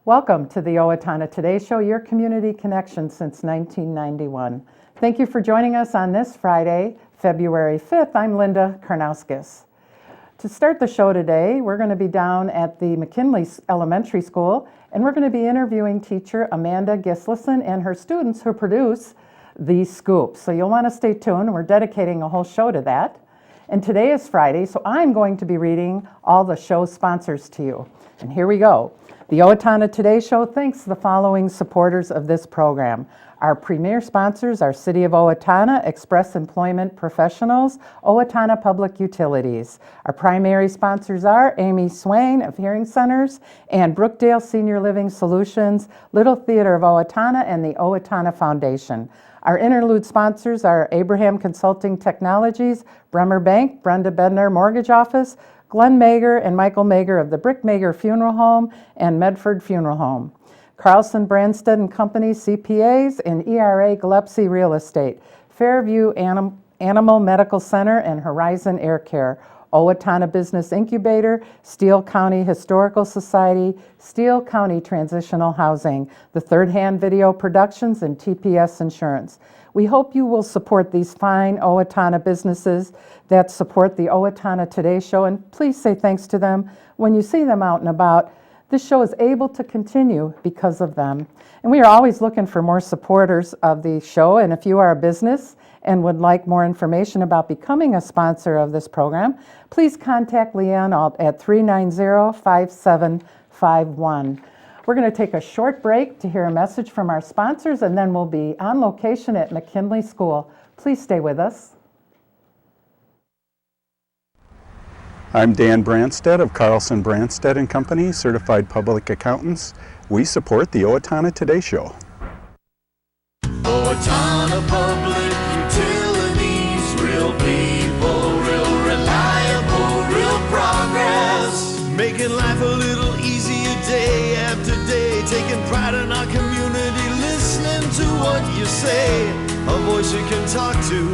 Welcome to the Owatonna Today Show, your community connection since 1991. Thank you for joining us on this Friday, February 5th. I'm Linda Karnauskas. To start the show today, we're going to be down at the McKinley Elementary School, and we're going to be interviewing teacher Amanda Gislason and her students who produce The Scoop. So you'll want to stay tuned. We're dedicating a whole show to that. And today is Friday, so I'm going to be reading all the show sponsors to you. And here we go. The Owatonna Today Show thanks the following supporters of this program. Our premier sponsors are City of Owatonna, Express Employment Professionals, Owatonna Public Utilities. Our primary sponsors are Amy Swain of Hearing Centers and Brookdale Senior Living Solutions, Little Theater of Owatonna, and the Owatonna Foundation. Our interlude sponsors are Abraham Consulting Technologies, Bremer Bank, Brenda Bednar Mortgage Office, Glenn Mager and Michael Mager of the Brick Mager Funeral Home and Medford Funeral Home. Carlson Branstead and Company CPAs and ERA Gillespie Real Estate, Fairview Animal Medical Center and Horizon Air Care, Owatonna Business Incubator, Steele County Historical Society, Steele County Transitional Housing, the Third Hand Video Productions, and TPS Insurance. We hope you will support these fine Owatonna businesses that support the Owatonna Today Show, and please say thanks to them when you see them out and about. This show is able to continue because of them. And we are always looking for more supporters of the show, and if you are a business and would like more information about becoming a sponsor of this program, please contact Leanne at 390-5751. We're going to take a short break to hear a message from our sponsors, and then we'll be on location at McKinley School. Please stay with us. I'm Dan Branstead of Carlson Branstead and Company, Certified Public Accountants. We support the Owatonna Today Show. Owatonna Public Utilities, real people, real reliable, real progress. Making life a little easier day after day, taking pride in our community, listening to what you say, a voice you can talk to.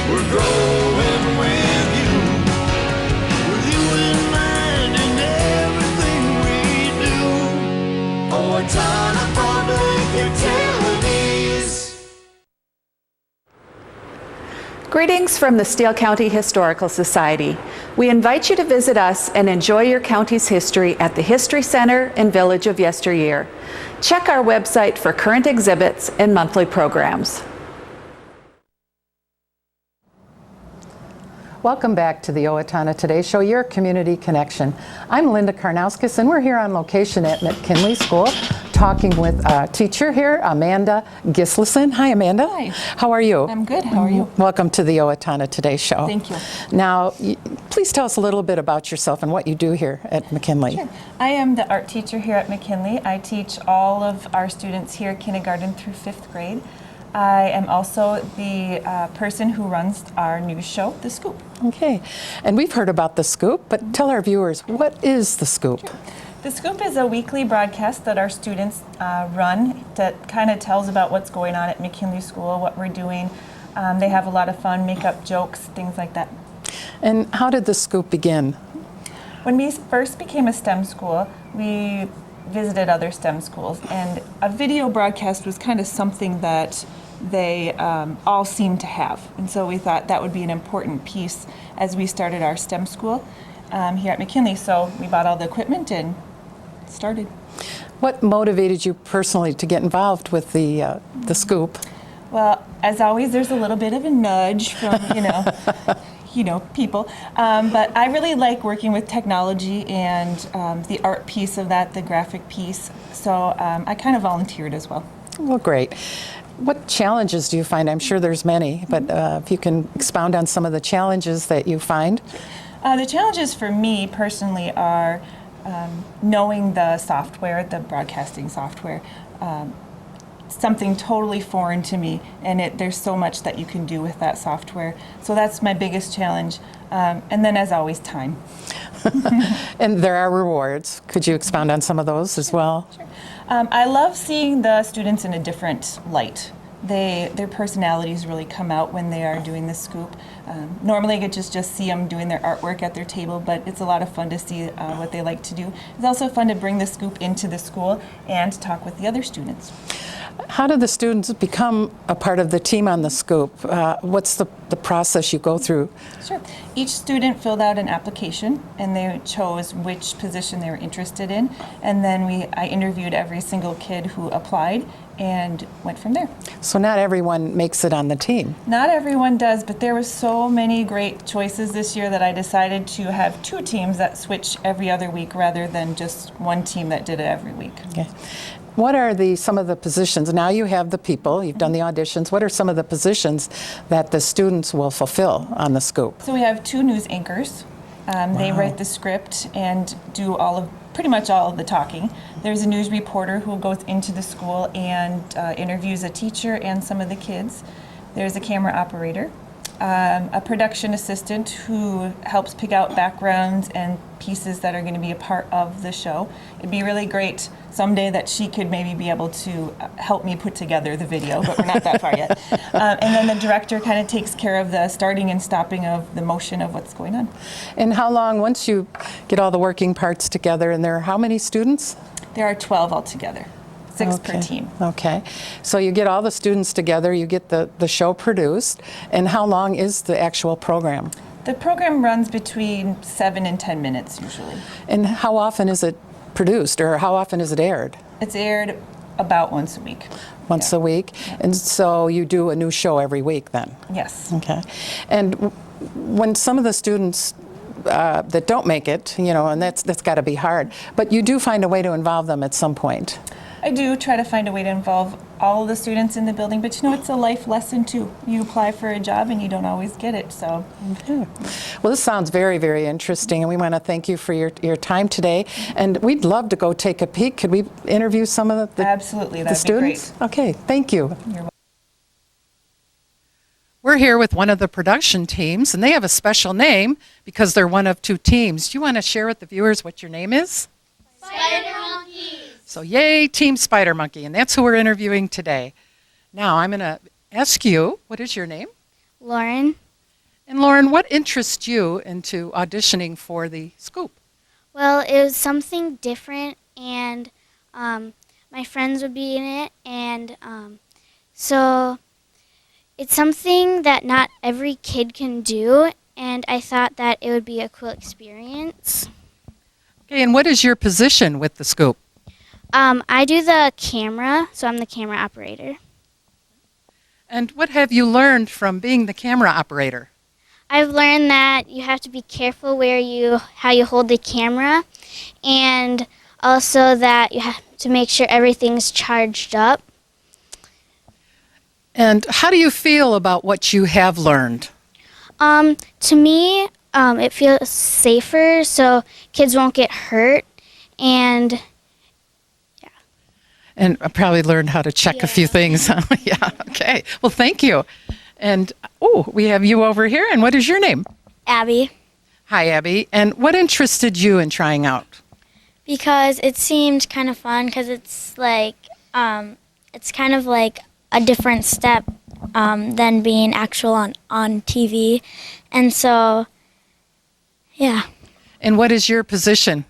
We're growing with you. Owatonna Public Utilities. Greetings from the Steele County Historical Society. We invite you to visit us and enjoy your county's history at the History Center and Village of Yesteryear. Check our website for current exhibits and monthly programs. Welcome back to the Owatonna Today Show, your community connection. I'm Linda Karnauskas, and we're here on location at McKinley School talking with a teacher here, Amanda Gislason. Hi, Amanda. Hi. How are you? I'm good. How are you? Welcome to the Owatonna Today Show. Thank you. Now, please tell us a little bit about yourself and what you do here at McKinley. Sure. I am the art teacher here at McKinley. I teach all of our students here, kindergarten through 5th grade. I am also the person who runs our news show, The Scoop. Okay, and we've heard about The Scoop, but tell our viewers, what is The Scoop? Sure. The Scoop is a weekly broadcast that our students run that kind of tells about what's going on at McKinley School, what we're doing. They have a lot of fun, make up jokes, things like that. And how did The Scoop begin? When we first became a STEM school, we visited other STEM schools, and a video broadcast was kind of something that they all seemed to have. And so we thought that would be an important piece as we started our STEM school here at McKinley. So we bought all the equipment and started. What motivated you personally to get involved with the Scoop? Well, as always, there's a little bit of a nudge from, people. But I really like working with technology and the art piece of that, the graphic piece. So I kind of volunteered as well. Well, great. What challenges do you find? I'm sure there's many, but if you can expound on some of the challenges that you find. The challenges for me personally are knowing the software, the broadcasting software. Something totally foreign to me, and there's so much that you can do with that software. So that's my biggest challenge. And then, as always, time. And there are rewards. Could you expound on some of those as well? Sure. I love seeing the students in a different light. Their personalities really come out when they are doing the Scoop. Normally I could just see them doing their artwork at their table, but it's a lot of fun to see what they like to do. It's also fun to bring the scoop into the school and talk with the other students. How do the students become a part of the team on the Scoop? What's the process you go through? Sure. Each student filled out an application and they chose which position they were interested in, and then I interviewed every single kid who applied and went from there. So not everyone makes it on the team. Not everyone does, but there were so many great choices this year that I decided to have 2 teams that switch every other week rather than just one team that did it every week. Okay. What are some of the positions? Now you have the people, you've done the auditions. What are some of the positions that the students will fulfill on the Scoop? So we have 2 news anchors. They write the script and do pretty much all of the talking. There's a news reporter who goes into the school and interviews a teacher and some of the kids. There's a camera operator, a production assistant who helps pick out backgrounds and pieces that are going to be a part of the show. It'd be really great someday that she could maybe be able to help me put together the video, but we're not that far yet. And then the director kind of takes care of the starting and stopping of the motion of what's going on. And how long, once you get all the working parts together, and there are how many students? There are 12 altogether, 6 per team. Okay. So you get all the students together, you get the show produced, and how long is the actual program? The program runs between 7 and 10 minutes usually. And how often is it produced, or how often is it aired? It's aired about once a week. Once a week? Yeah. And so you do a new show every week then? Yes. Okay. And when some of the students that don't make it, and that's got to be hard, but you do find a way to involve them at some point. I do try to find a way to involve all of the students in the building, but it's a life lesson too. You apply for a job and you don't always get it, so. Okay. Well, this sounds very, very interesting, and we want to thank you for your time today. And we'd love to go take a peek. Could we interview some of the Absolutely, the that'd students? be great. Okay, thank you. You're welcome. We're here with one of the production teams, and they have a special name because they're one of 2 teams. Do you want to share with the viewers what your name is? Spider Monkeys. So yay, Team Spider Monkey, and that's who we're interviewing today. Now I'm going to ask you, what is your name? Lauren. And Lauren, what interests you into auditioning for the Scoop? Well, it was something different, and my friends would be in it, and so it's something that not every kid can do, and I thought that it would be a cool experience. Okay, and what is your position with the Scoop? I do the camera, so I'm the camera operator. And what have you learned from being the camera operator? I've learned that you have to be careful how you hold the camera, and also that you have to make sure everything's charged up. And how do you feel about what you have learned? To me, it feels safer, so kids won't get hurt, and I probably learned how to check a few things. Yeah, okay. Well, thank you. And, we have you over here. And what is your name? Abby. Hi, Abby. And what interested you in trying out? Because it seemed kind of fun, because it's it's kind of like a different step than being actual on TV. And so, yeah. And what is your position?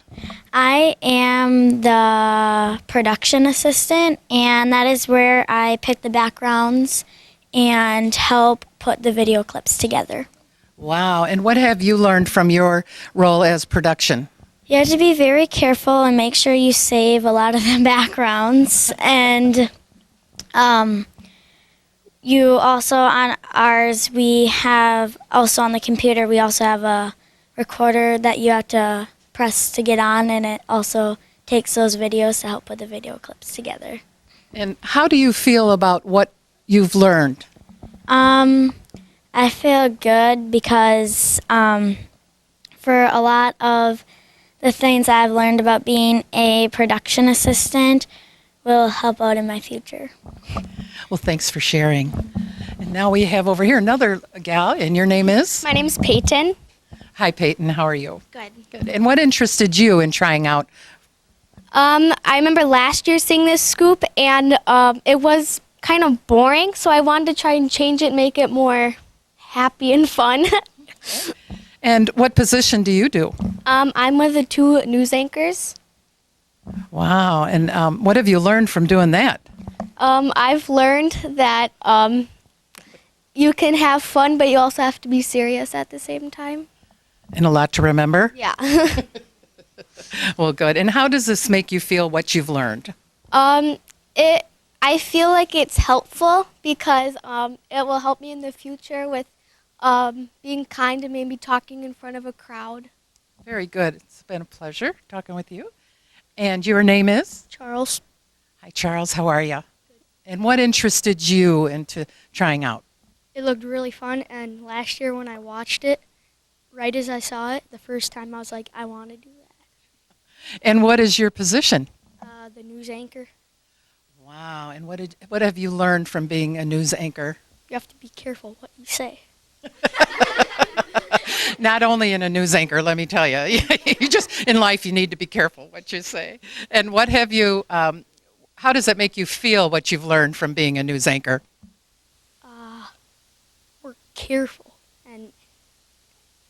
I am the production assistant, and that is where I pick the backgrounds and help put the video clips together. Wow. And what have you learned from your role as production? You have to be very careful and make sure you save a lot of the backgrounds. And you also, on ours, we have, also on the computer, we also have a recorder that you have to press to get on, and it also takes those videos to help put the video clips together. And how do you feel about what you've learned? I feel good because for a lot of the things I've learned about being a production assistant will help out in my future. Well, thanks for sharing. And now we have over here another gal, and your name is? My name's Peyton. Hi, Peyton. How are you? Good. Good. And what interested you in trying out? I remember last year seeing this scoop, and it was kind of boring, so I wanted to try and change it, make it more happy and fun. And what position do you do? I'm one of the 2 news anchors. Wow. And what have you learned from doing that? I've learned that you can have fun, but you also have to be serious at the same time. And a lot to remember? Yeah. Well, good. And how does this make you feel, what you've learned? I feel like it's helpful because it will help me in the future with being kind and maybe talking in front of a crowd. Very good. It's been a pleasure talking with you. And your name is? Charles. Hi, Charles. How are you? And what interested you into trying out? It looked really fun, and last year when I watched it, right as I saw it, the first time I was like, I want to do that. And what is your position? The news anchor. Wow. And what have you learned from being a news anchor? You have to be careful what you say. Not only in a news anchor, let me tell you. You just, in life, you need to be careful what you say. And what have you, how does it make you feel, what you've learned from being a news anchor? We're careful and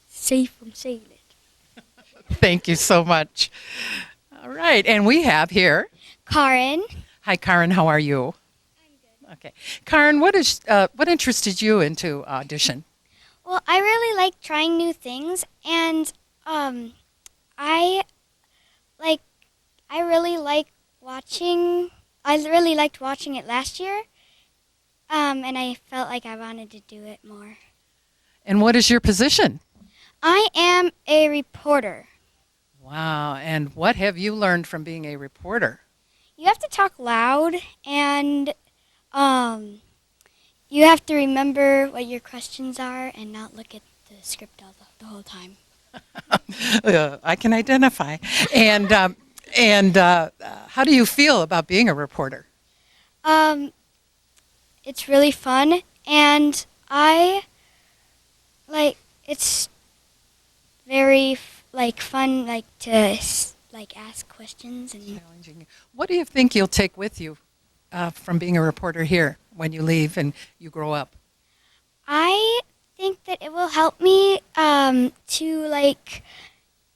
safe from saying it. Thank you so much. All right. And we have here. Karen. Hi, Karen. How are you? I'm good. Okay. Karen, what interested you into audition? Well, I really like trying new things, and I really like watching. I really liked watching it last year, and I felt like I wanted to do it more. And what is your position? I am a reporter. Wow. And what have you learned from being a reporter? You have to talk loud, and you have to remember what your questions are and not look at the script all the whole time. I can identify. And how do you feel about being a reporter? It's really fun, and it's very fun to ask questions and. Challenging. What do you think you'll take with you from being a reporter here when you leave and you grow up? I think that it will help me to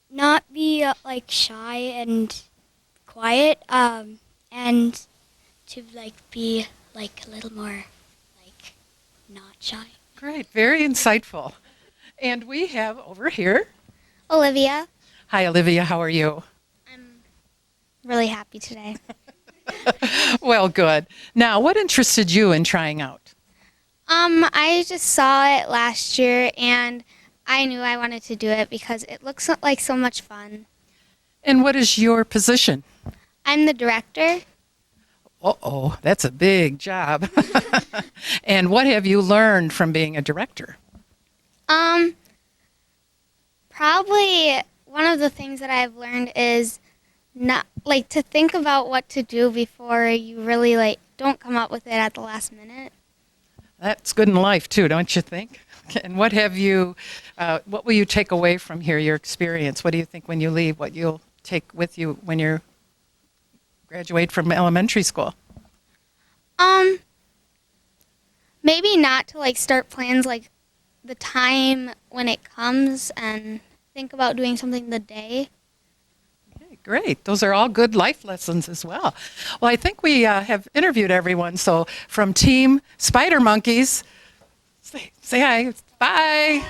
not be shy and quiet, and to be a little more not shy. Great, very insightful. And we have over here. Olivia. Hi, Olivia. How are you? I'm really happy today. Well, good. Now, what interested you in trying out? I just saw it last year, and I knew I wanted to do it because it looks like so much fun. And what is your position? I'm the director. Uh-oh, that's a big job. And what have you learned from being a director? Probably one of the things that I've learned is not to think about what to do before you really don't come up with it at the last minute. That's good in life too, don't you think? And what have you, what will you take away from here, your experience? What do you think when you leave, what you'll take with you when you graduate from elementary school? Maybe not to start plans the time when it comes and think about doing something the day. Okay, great. Those are all good life lessons as well. Well, I think we have interviewed everyone. So from Team Spider Monkeys, say hi. Bye. Bye.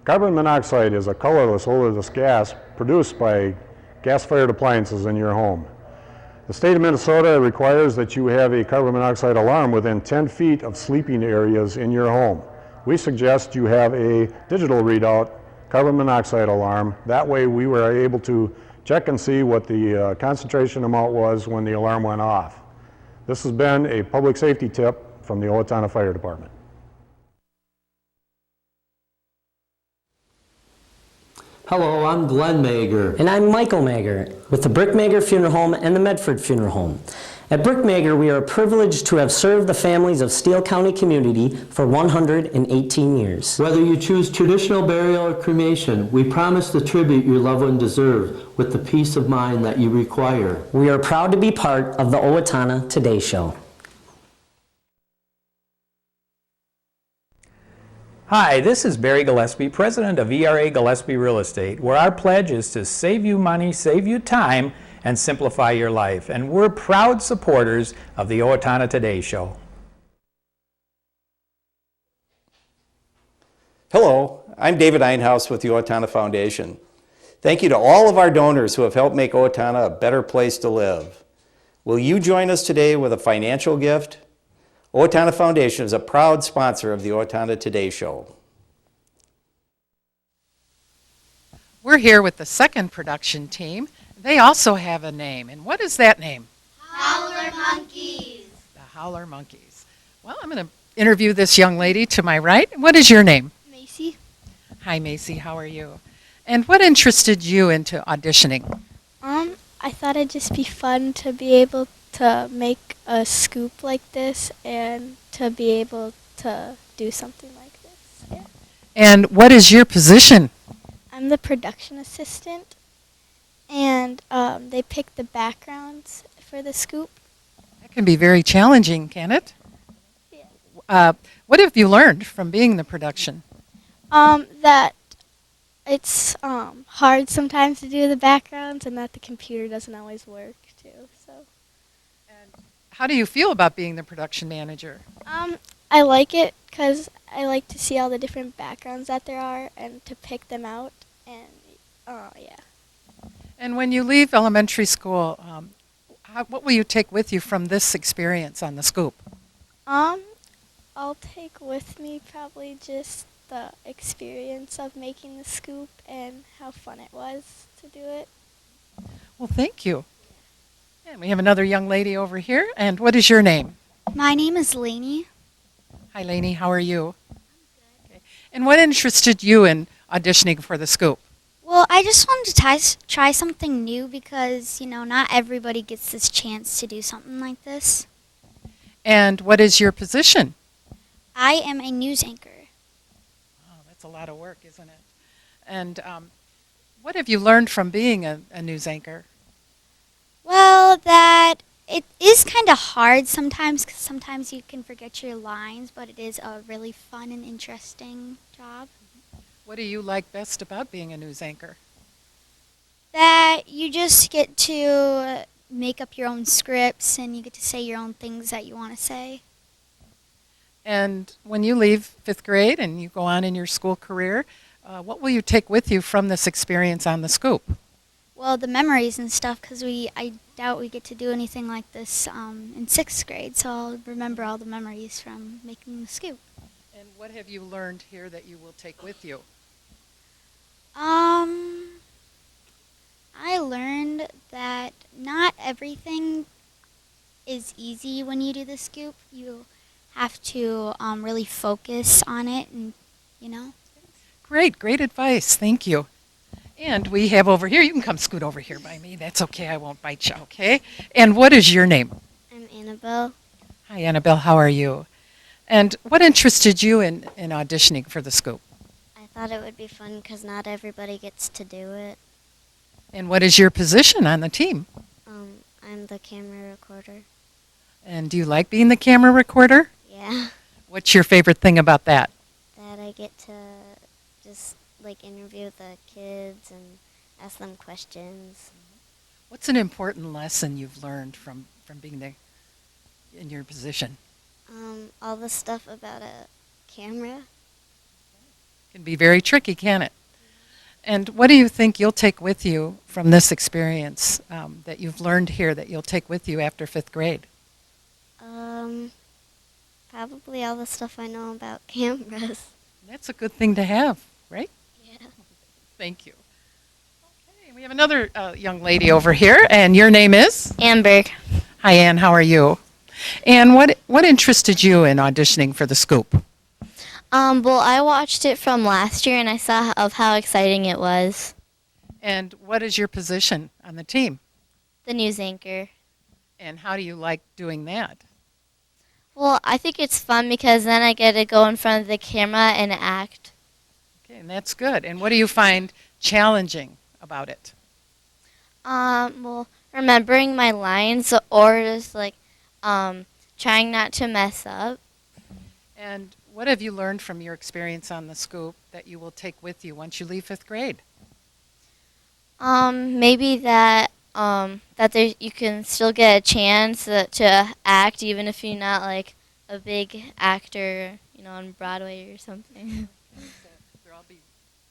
Carbon monoxide is a colorless, odorless gas produced by gas-fired appliances in your home. The state of Minnesota requires that you have a carbon monoxide alarm within 10 feet of sleeping areas in your home. We suggest you have a digital readout carbon monoxide alarm. That way we were able to check and see what the concentration amount was when the alarm went off. This has been a public safety tip from the Owatonna Fire Department. Hello, I'm Glenn Mager. And I'm Michael Mager with the Brick Mager Funeral Home and the Medford Funeral Home. At Brick Mager, we are privileged to have served the families of Steele County community for 118 years. Whether you choose traditional burial or cremation, we promise the tribute your loved one deserves with the peace of mind that you require. We are proud to be part of the Owatonna Today Show. Hi, this is Barry Gillespie, president of ERA Gillespie Real Estate, where our pledge is to save you money, save you time, and simplify your life. And we're proud supporters of the Owatonna Today Show. Hello, I'm David Einhaus with the Owatonna Foundation. Thank you to all of our donors who have helped make Owatonna a better place to live. Will you join us today with a financial gift? Owatonna Foundation is a proud sponsor of the Owatonna Today Show. We're here with the second production team. They also have a name. And what is that name? Howler Monkeys. The Howler Monkeys. Well, I'm going to interview this young lady to my right. What is your name? Macy. Hi, Macy. How are you? And what interested you into auditioning? I thought it'd just be fun to be able to make a scoop like this and to be able to do something like this. Yeah. And what is your position? I'm the production assistant, and they pick the backgrounds for the scoop. That can be very challenging, can it? Yeah. What have you learned from being the production? That it's hard sometimes to do the backgrounds, and that the computer doesn't always work too. So. How do you feel about being the production manager? I like it because I like to see all the different backgrounds that there are and to pick them out. And yeah. And when you leave elementary school, what will you take with you from this experience on the scoop? I'll take with me probably just the experience of making the scoop and how fun it was to do it. Well, thank you. And we have another young lady over here. And what is your name? My name is Lainey. Hi, Lainey. How are you? I'm good. Okay. And what interested you in auditioning for the scoop? Well, I just wanted to try something new because, not everybody gets this chance to do something like this. And what is your position? I am a news anchor. Oh, that's a lot of work, isn't it? And what have you learned from being a news anchor? Well, that it is kind of hard sometimes because sometimes you can forget your lines, but it is a really fun and interesting job. What do you like best about being a news anchor? That you just get to make up your own scripts and you get to say your own things that you want to say. And when you leave 5th grade and you go on in your school career, what will you take with you from this experience on the scoop? Well, the memories and stuff, because I doubt we get to do anything like this in 6th grade, so I'll remember all the memories from making the scoop. And what have you learned here that you will take with you? I learned that not everything is easy when you do the scoop. You have to really focus on it, and. Great advice. Thank you. And we have over here, you can come scoot over here by me. That's okay. I won't bite you, okay? And what is your name? I'm Annabelle. Hi, Annabelle. How are you? And what interested you in auditioning for the scoop? I thought it would be fun because not everybody gets to do it. And what is your position on the team? I'm the camera recorder. And do you like being the camera recorder? Yeah. What's your favorite thing about that? That I get to just interview the kids and ask them questions. What's an important lesson you've learned from being in your position? All the stuff about a camera. It can be very tricky, can it? And what do you think you'll take with you from this experience that you've learned here that you'll take with you after 5th grade? Probably all the stuff I know about cameras. That's a good thing to have, right? Yeah. Thank you. Okay, we have another young lady over here, and your name is? Amber. Hi, Ann. How are you? And what interested you in auditioning for the scoop? Well, I watched it from last year, and I saw of how exciting it was. And what is your position on the team? The news anchor. And how do you like doing that? Well, I think it's fun because then I get to go in front of the camera and act. Okay, and that's good. And what do you find challenging about it? Well, remembering my lines or just like trying not to mess up. And what have you learned from your experience on the Scoop that you will take with you once you leave 5th grade? Maybe that you can still get a chance to act even if you're not like a big actor, on Broadway or something. There'll be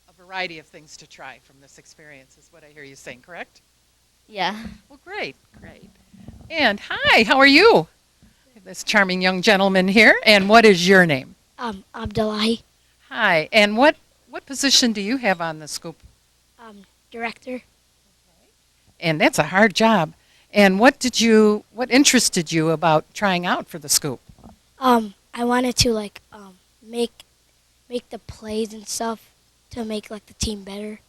a variety of things to try from this experience, is what I hear you saying, correct? Yeah. Well, great. And hi, how are you? This charming young gentleman here. And what is your name? Abdullahi, Hi. And what position do you have on the Scoop? director. And that's a hard job. And what interested you about trying out for the Scoop? I wanted to make the plays and stuff to make like the team better.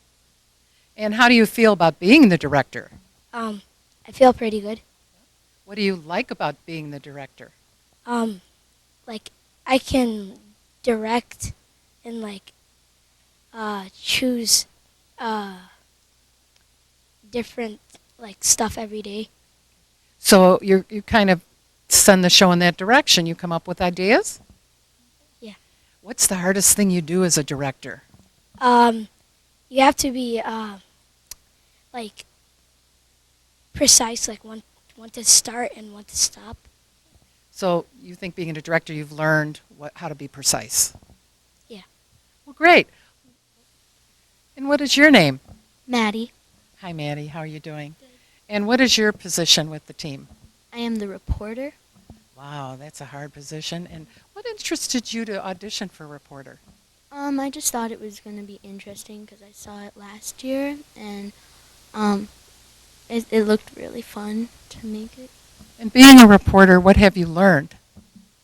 And how do you feel about being the director? I feel pretty good. What do you like about being the director? Like I can direct and choose different stuff every day. So you kind of send the show in that direction. You come up with ideas? Yeah. What's the hardest thing you do as a director? You have to be precise, when to start and when to stop. So you think being a director you've learned how to be precise? Yeah. Well, great. And what is your name? Maddie. Hi, Maddie. How are you doing? Good. And what is your position with the team? I am the reporter. Wow, that's a hard position. And what interested you to audition for reporter? I just thought it was going to be interesting because I saw it last year, and it looked really fun to make it. And being a reporter, what have you learned?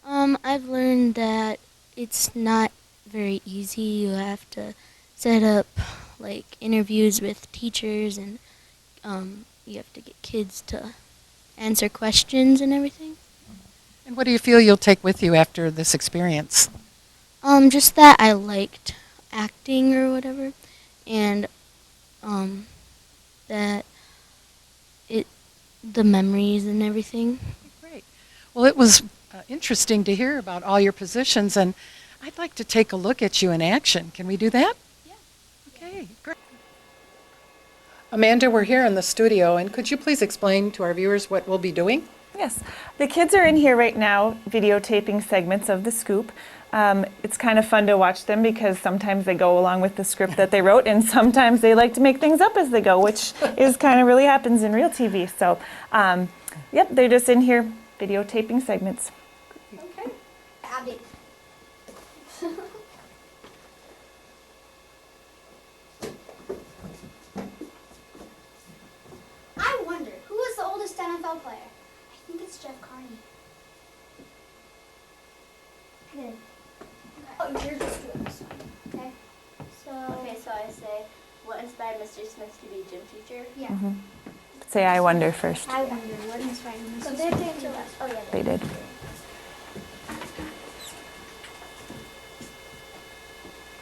I've learned that it's not very easy. You have to set up interviews with teachers, and you have to get kids to answer questions and everything. And what do you feel you'll take with you after this experience? Just that I liked acting or whatever, and that the memories and everything. Great. Well, it was interesting to hear about all your positions, and I'd like to take a look at you in action. Can we do that? Yeah. Okay, great. Amanda, we're here in the studio, and could you please explain to our viewers what we'll be doing? Yes, the kids are in here right now videotaping segments of the Scoop. It's kind of fun to watch them because sometimes they go along with the script that they wrote, and sometimes they like to make things up as they go, which is kind of really happens in real TV. So, yep, they're just in here videotaping segments. Okay. Abby. I wonder, who was the oldest NFL player? I think it's Jeff Carney. Good. Oh, you're just doing this one. Okay. So I say, what inspired Mr. Smith to be a gym teacher? Yeah. Mm-hmm. Say I wonder first. I wonder, what inspired Mr. So Smith they to did be to a gym us. teacher? Oh yeah. They did.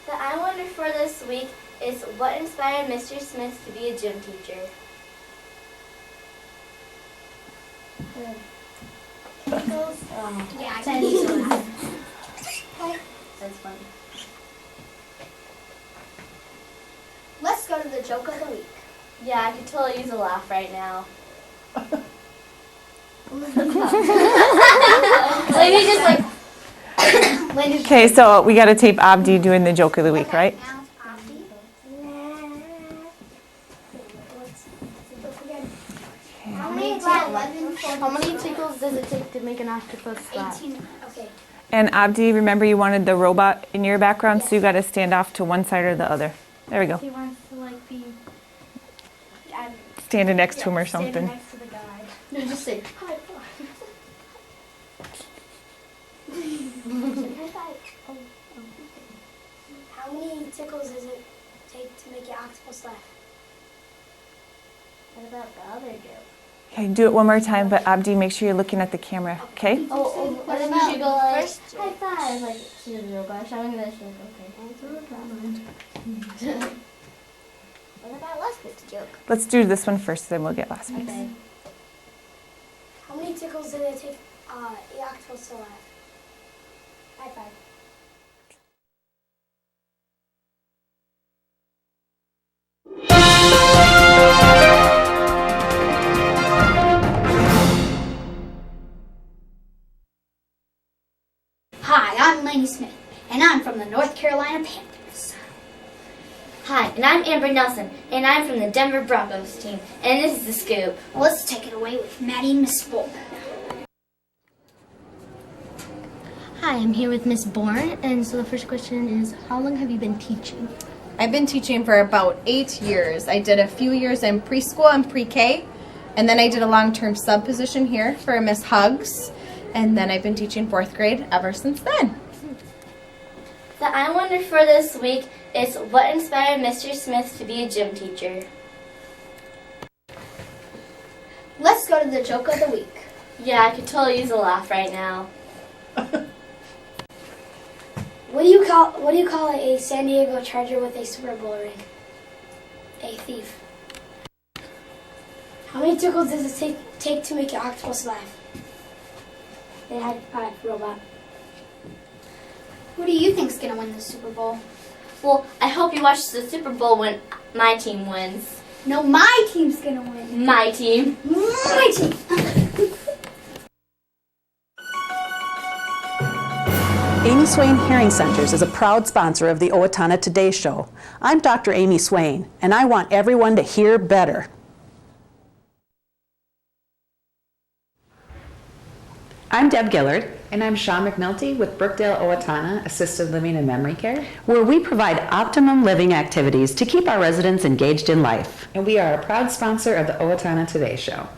The I wonder for this week is what inspired Mr. Smith to be a gym teacher? Yeah, I can use that. Okay. That's fun. Let's go to the joke of the week. Yeah, I could totally use a laugh right now. Lady just Okay, so we got to tape Abdi doing the joke of the week, right? Now it's Abdi. How many tickles does it take to make an octopus laugh? 18. Okay. And Abdi, remember you wanted the robot in your background, so you got to stand off to one side or the other. There we go. He wants to be Standing next to him or standing something. next to the guy. No, just say, High five. Oh, okay. How many tickles does it take to make an octopus laugh? What about the other joke? Okay, do it one more time, but Abdi, make sure you're looking at the camera, okay? Oh, what about you go like first high five, like to the real guy showing this joke, okay? What about last week's joke? Let's do this one first, then we'll get last week's. Okay. How many tickles did it take the octopus to laugh? High five. Hi, I'm Lainey Smith, and I'm from the North Carolina Panthers. Hi, and I'm Amber Nelson, and I'm from the Denver Broncos team, and this is The Scoop. Let's take it away with Maddie and Miss Bourne. Hi, I'm here with Miss Bourne, and so the first question is, how long have you been teaching? I've been teaching for about 8 years. I did a few years in preschool and pre-K, and then I did a long-term sub position here for Miss Hugs, and then I've been teaching 4th grade ever since then. The I Wonder for this week is what inspired Mr. Smith to be a gym teacher? Let's go to the joke of the week. Yeah, I could totally use a laugh right now. What do you call a San Diego Charger with a Super Bowl ring? A thief. How many tickles does it take to make an octopus laugh? They had 5, robot. Who do you think's gonna win the Super Bowl? Well, I hope you watch the Super Bowl when my team wins. No, my team's gonna win. My team. My team. Amy Swain Hearing Centers is a proud sponsor of the Owatonna Today Show. I'm Dr. Amy Swain, and I want everyone to hear better. I'm Deb Gillard. And I'm Shaw McNulty with Brookdale Owatonna Assisted Living and Memory Care, where we provide optimum living activities to keep our residents engaged in life. And we are a proud sponsor of the Owatonna Today Show.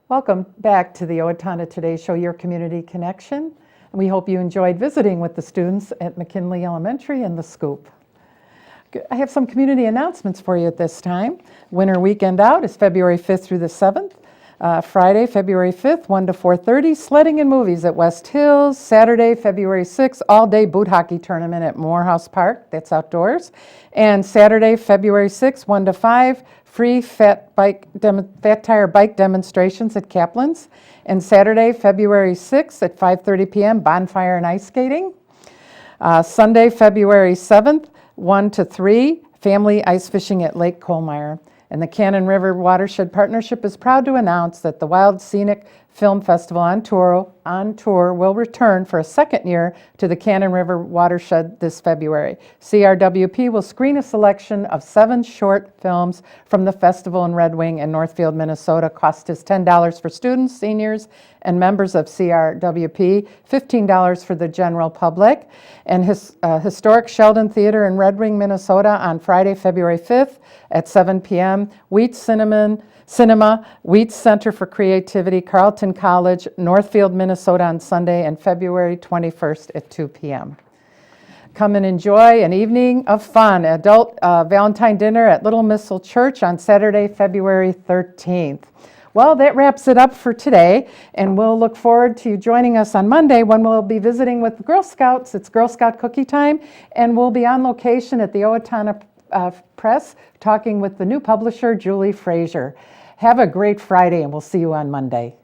Welcome back to the Owatonna Today Show, your community connection. We hope you enjoyed visiting with the students at McKinley Elementary and The Scoop. I have some community announcements for you at this time. Winter Weekend Out is February 5th through the 7th. Friday, February 5th, 1 to 4:30, sledding and movies at West Hills. Saturday, February 6th, all-day boot hockey tournament at Morehouse Park. That's outdoors. And Saturday, February 6th, 1 to 5, free fat tire bike demonstrations at Kaplan's. And Saturday, February 6th at 5:30 p.m., bonfire and ice skating. Sunday, February 7th, 1 to 3, family ice fishing at Lake Colmeyer. And the Cannon River Watershed Partnership is proud to announce that the Wild Scenic Film Festival on tour will return for a second year to the Cannon River Watershed this February. CRWP will screen a selection of 7 short films from the festival in Red Wing and Northfield, Minnesota. Cost is $10 for students, seniors, and members of CRWP, $15 for the general public. And Historic Sheldon Theater in Red Wing, Minnesota on Friday, February 5th at 7 p.m. Wheat Cinema, Wheat Center for Creativity, Carleton College, Northfield, Minnesota on Sunday, and February 21st at 2 p.m. Come and enjoy an evening of fun. Adult Valentine dinner at Little Missile Church on Saturday, February 13th. Well, that wraps it up for today, and we'll look forward to you joining us on Monday when we'll be visiting with the Girl Scouts. It's Girl Scout cookie time, and we'll be on location at the Owatonna Press talking with the new publisher, Julie Frazier. Have a great Friday, and we'll see you on Monday.